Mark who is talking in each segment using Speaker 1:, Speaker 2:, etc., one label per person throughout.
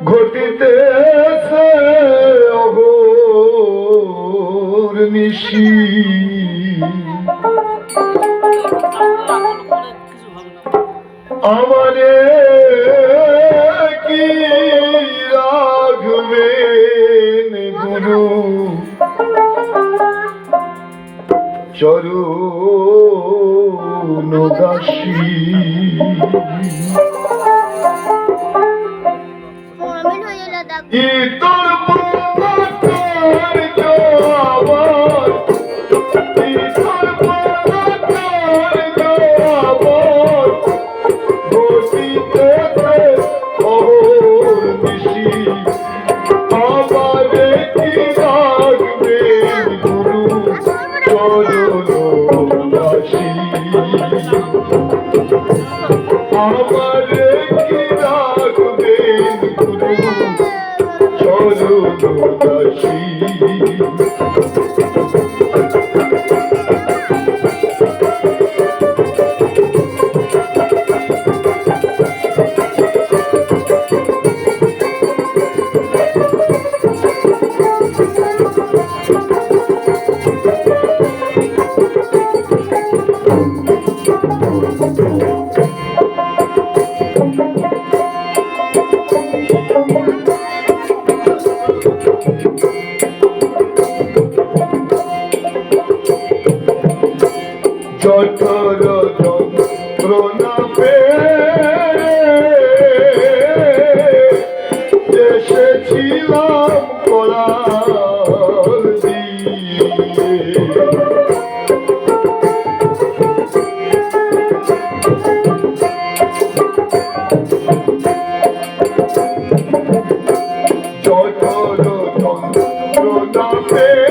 Speaker 1: ঘটিতেছে অঘোর নিশি আমারে কি রাখবেন গুরু চরণ দাসী তোর পাতার জবাব তোর পাতার জবাব বসিতেছে অঘোর নিশি আমারে কি রাখবেন গুরু চরণ দাসী আমারে কি রাখবেন গুরু চরণ দাসী জঠর যন্ত্রণা পেয়ে এসেছিলাম করার দিয়ে জঠর যন্ত্রণা পেয়ে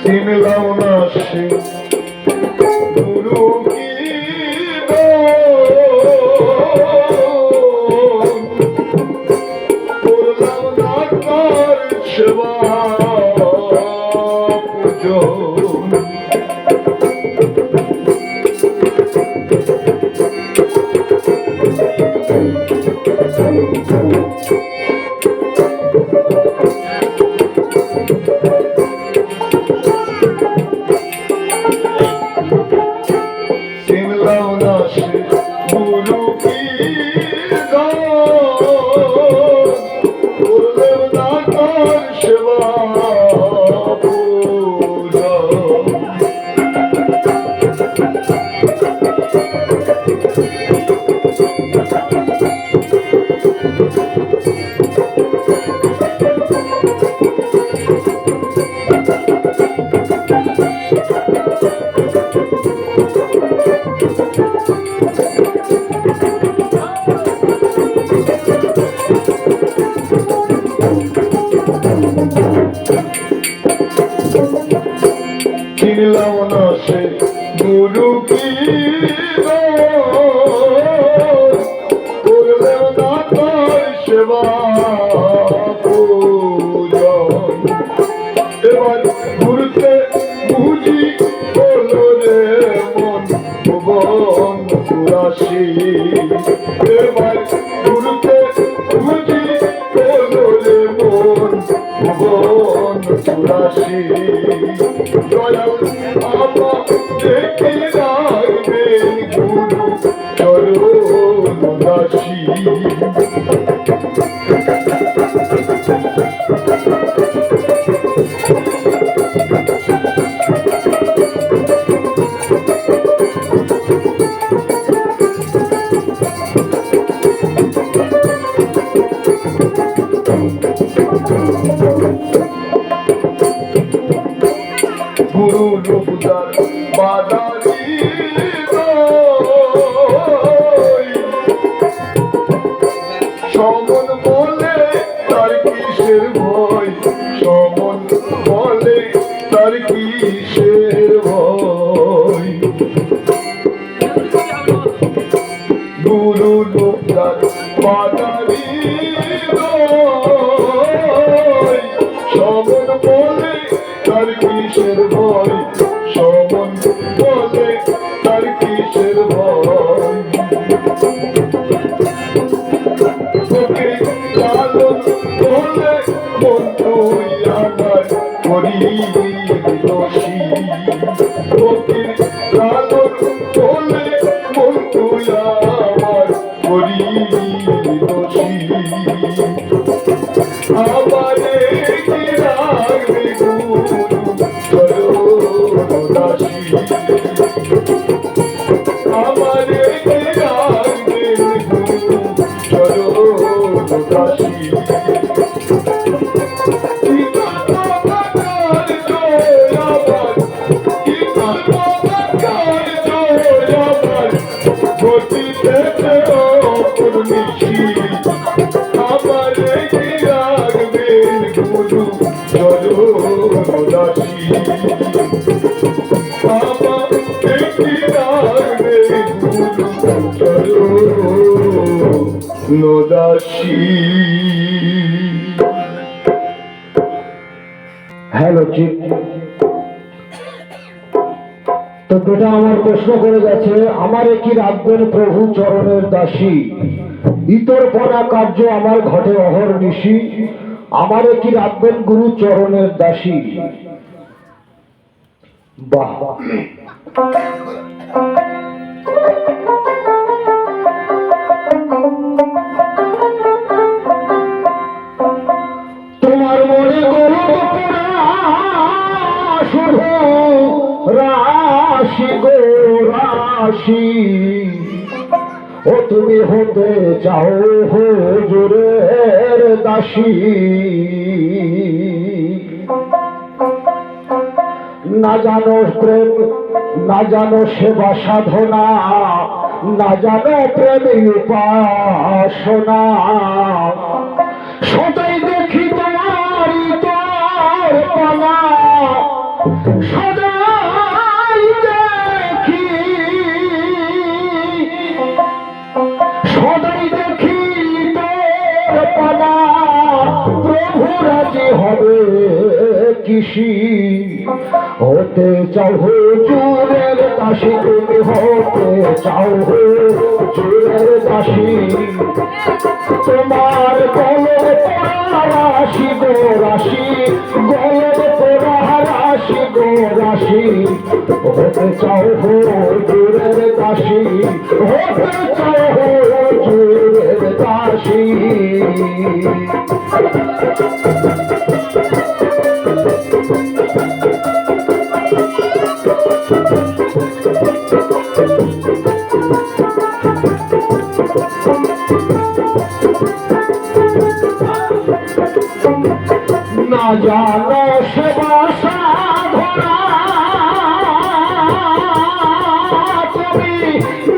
Speaker 1: চিনলাম না সে গুরু কি করলাম না তার সেবা পূজন গুরু কি করলেও না তার সেবা চিনলাম না সে গুরু কি করলেও না তার সেবা পূজন এবার ঘুরতে বুঝি হলো রে মন ভুবন চুরাশি এবার ঘুরতে বুঝি হলো রে মন ভুবন চুরাশি দয়াল আপা দেখি গুরু রূপদার বাদারি সমন বলে তার কিসের ভয়, সমন বলে তার কিসের ভয়। গুরু লোকদার বাদারি সমন বলে তার কিসের ভয়, সমন বলে তার কিসের ভয়। লালন বলে মন তুই আমার করি দোষী, ফকির লালন বলে মন তুই আমার করি দোষী। আমারে কি রাখবে গুরু চরণ দাসী, আমারে কি রাখবে গুরু চরণ দাসী। আমারে কি রাখবেন গুরু চরণ দাসী, আমারে কি রাখবেন গুরু চরণ দাসী।
Speaker 2: হ্যালো চিক, তো বেটা আমার প্রশ্ন করে গেছে, আমারে কি রাখবেন প্রভু চরণের দাসী, ইতর পনা কার্য আমার ঘটে অহর্নিশি, আমারে কি রাখবেন গুরু চরণের দাসী। বাহ, তোমার মনে গরু শুধু রাশি গো রাশি, ও তুমি হতে চাও হুজুরের দাসী। না জানো প্রেম, না জানো সেবা সাধনা, না জানো প্রেম উপাসনা, সদাই দেখি তোমারই তোর পানা, সদাই দেখি, সদাই দেখি তোর পানা, প্রভু রাজি হবে কিসি। হতে চাও হুজুরের দাসী, তুমি হতে চাও হুজুরের দাসী, তোমার গলের পোড়া রাশি গো রাশি, গলের পোড়া রাশি গো রাশি, হতে চাও হুজুরের দাসী, হতে চাও হুজুরের দাসী। না জানো সেবা সাধনা, তুমি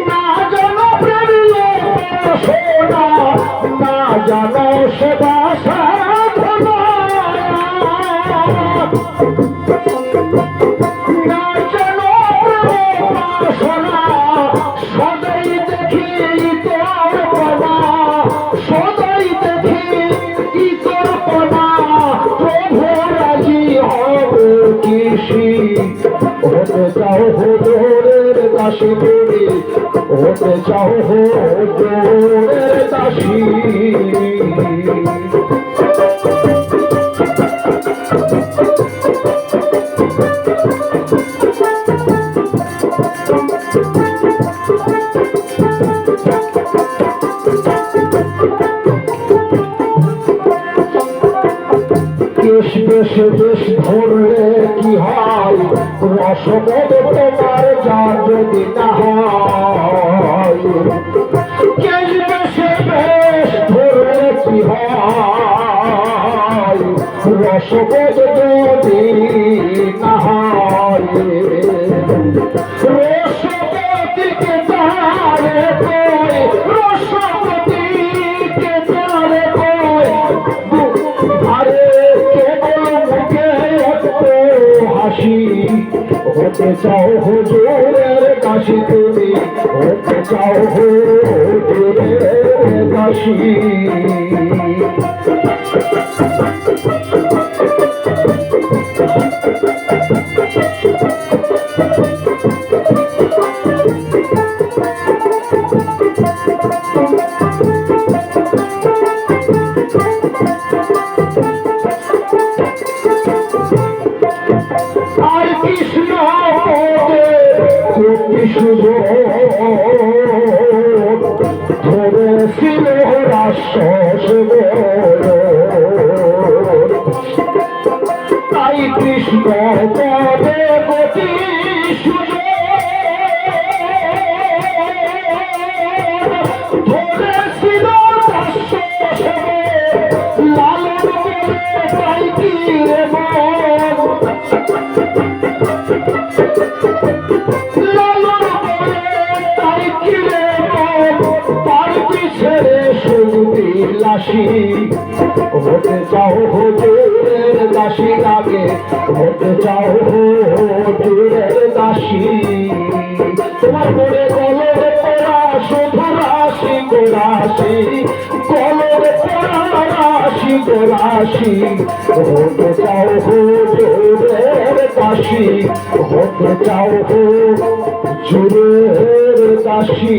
Speaker 2: না জানো প্রেম সোনা, না জানো সেবা সাধনা, না জানো সোনা, সদাই দেখি তোর পানা, সদাই দেখি তোর পানা, প্রভু রাজি হবে কিসি। হতে চাও হুজুরের দাসী, তুমি হতে চাও হুজুরের দাসী। দেশ দেশে দেশ ধরলে কি হয়, রসমদ তোমার যা যদি না হয়। দেশ দেশে দেশ ধরলে কি হয়, রসমদ যদি না হয়। দাসী হতে চাও হুজুরের দাসী তুমি হতে চাও হুজুরের দাসী আর কৃষ্ণ ধরেছিল রাক্ষস তাই কৃষ্ণ পদে গতি ধরেছিল রাক্ষস লালন করে তাই কি দাসী হতে চাও হুজুরের দাসী লাগে হতে চাও হুজুরের দাসী তোমার মনে কলরে পড়া শুধু রাশি গোরাশি কলরে পড়া রাশি গোরাশি হতে চাও হুজুরের দাসী হতে চাও হুজুরের দাসী